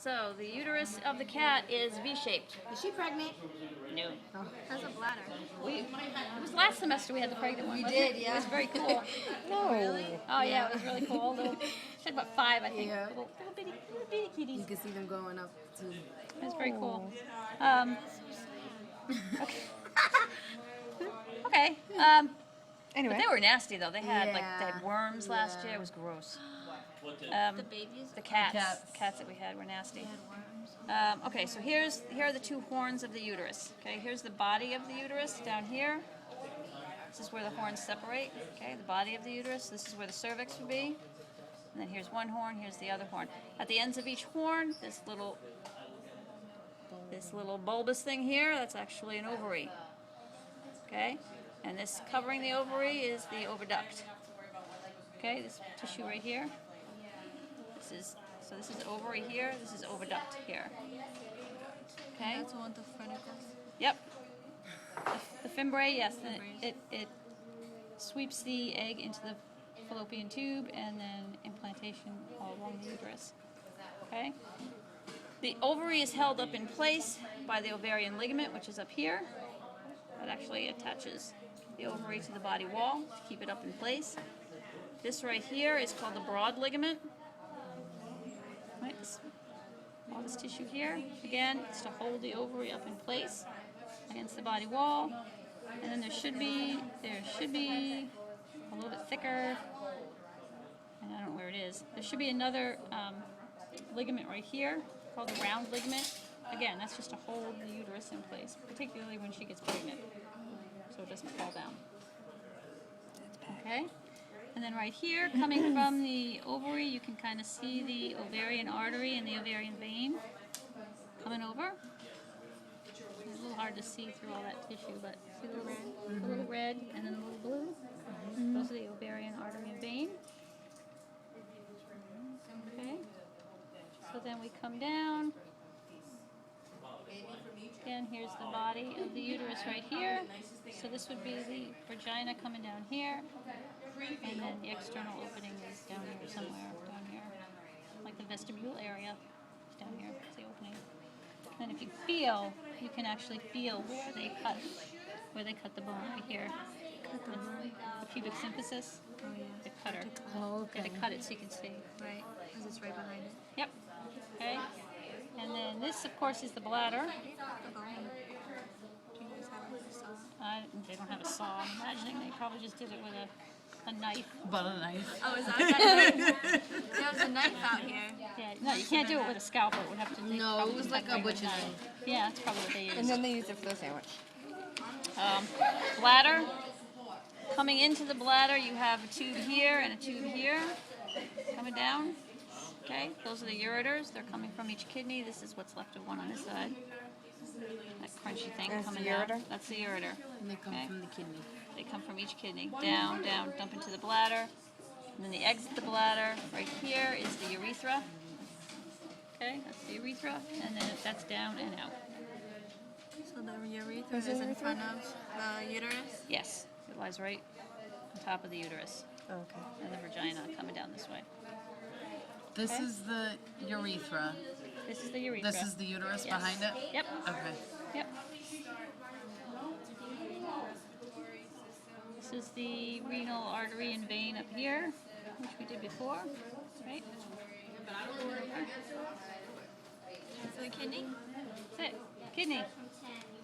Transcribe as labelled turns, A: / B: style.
A: So the uterus of the cat is V-shaped.
B: Is she pregnant?
A: No.
B: Oh.
C: Has a bladder.
A: It was last semester we had the pregnant one.
B: We
A: wasn't
B: did,
A: it?
B: yeah.
A: It was very cool.
B: No. Really?
A: Oh yeah, it was really cool. She had about 5, I think.
B: Yeah.
A: Little bitty kitties.
B: You can see them going up too.
A: It was very cool. Okay. Okay.
D: Anyway.
A: But they were nasty though. They had they
B: Yeah.
A: had worms last
B: Yeah.
A: year. It was gross.
C: The babies.
A: The cats.
B: cats.
A: Cats that we had were nasty.
C: They had worms.
A: Okay, so here are the 2 horns of the uterus. Okay, here's the body of the uterus down here. This is where the horns separate. Okay, the body of the uterus. This is where the cervix would be. And then here's one horn. Here's the other horn. At the ends of each horn, this little bulbous thing here. That's actually an ovary. Okay, and this covering the ovary is the oviduct. Okay, this tissue right here. This is ovary here. This is oviduct here. Okay.
C: That's one of the frenticles.
A: Yep. The fimbriae, yes. It sweeps the egg into the fallopian tube and then implantation all along the uterus. Okay. The ovary is held up in place by the ovarian ligament, which is up here. That actually attaches the ovary to the body wall to keep it up in place. This right here is called the broad ligament. Right, all this tissue here, again, it's to hold the ovary up in place against the body wall. And then there should be a little bit thicker, and I don't know where it is. There should be another ligament right here called the round ligament. Again, that's just to hold the uterus in place, particularly when she gets pregnant, so it doesn't fall down. Okay? And then right here, coming from the ovary, you can kind of see the ovarian artery and the ovarian vein coming over. It's a little hard to see through all that tissue, but see the little red and then the little blue? Those are the ovarian artery and vein. Okay. So then we come down. Again, here's the body of the uterus right here. So this would be the vagina coming down here. And then the external opening is down here somewhere, down here. Like the vestibule area is down here, it's the opening. And if you feel, you can actually feel where they cut the bone right here. The pubic symphysis, the cutter.
B: Oh,
A: Yeah,
B: okay.
A: they cut it so you can see.
C: Right. Because it's right behind it.
A: Yep. Okay. And then this, of course, is the bladder.
C: The bone. Do you guys have a saw?
A: They don't have a saw. I'm imagining they probably just did it with a knife.
B: But a knife.
C: Oh, is that what there was a knife out here.
A: Yeah, no, you can't do it with a scalpel. It would have to.
B: No, it was like a butcher's
A: knife.
B: knife.
A: Yeah, that's probably what they used.
D: And then they use it for the sandwich.
A: Bladder. Coming into the bladder, you have a tube here and a tube here. Coming down. Okay, those are the ureters. They're coming from each kidney. This is what's left of one on this side. That crunchy thing
D: That's
A: coming
D: the
A: down.
D: ureter?
A: That's the ureter.
B: And they come
A: Okay.
B: from the kidney.
A: They come from each kidney. Down, down, dump into the bladder. And then they exit the bladder. Right here is the urethra. Okay, that's the urethra. And then that's down and out.
C: So the urethra is in front of the uterus.
A: Yes, it lies right on top of the uterus.
D: Okay.
A: And the vagina coming down this way.
B: This
A: Okay.
B: is the urethra.
A: This is the urethra.
B: This is the uterus
A: Yes.
B: behind it?
A: Yep.
B: Okay.
A: Yep. This is the renal artery and vein up here, which we did before, right?
C: So the kidney.
A: That's it. Kidney.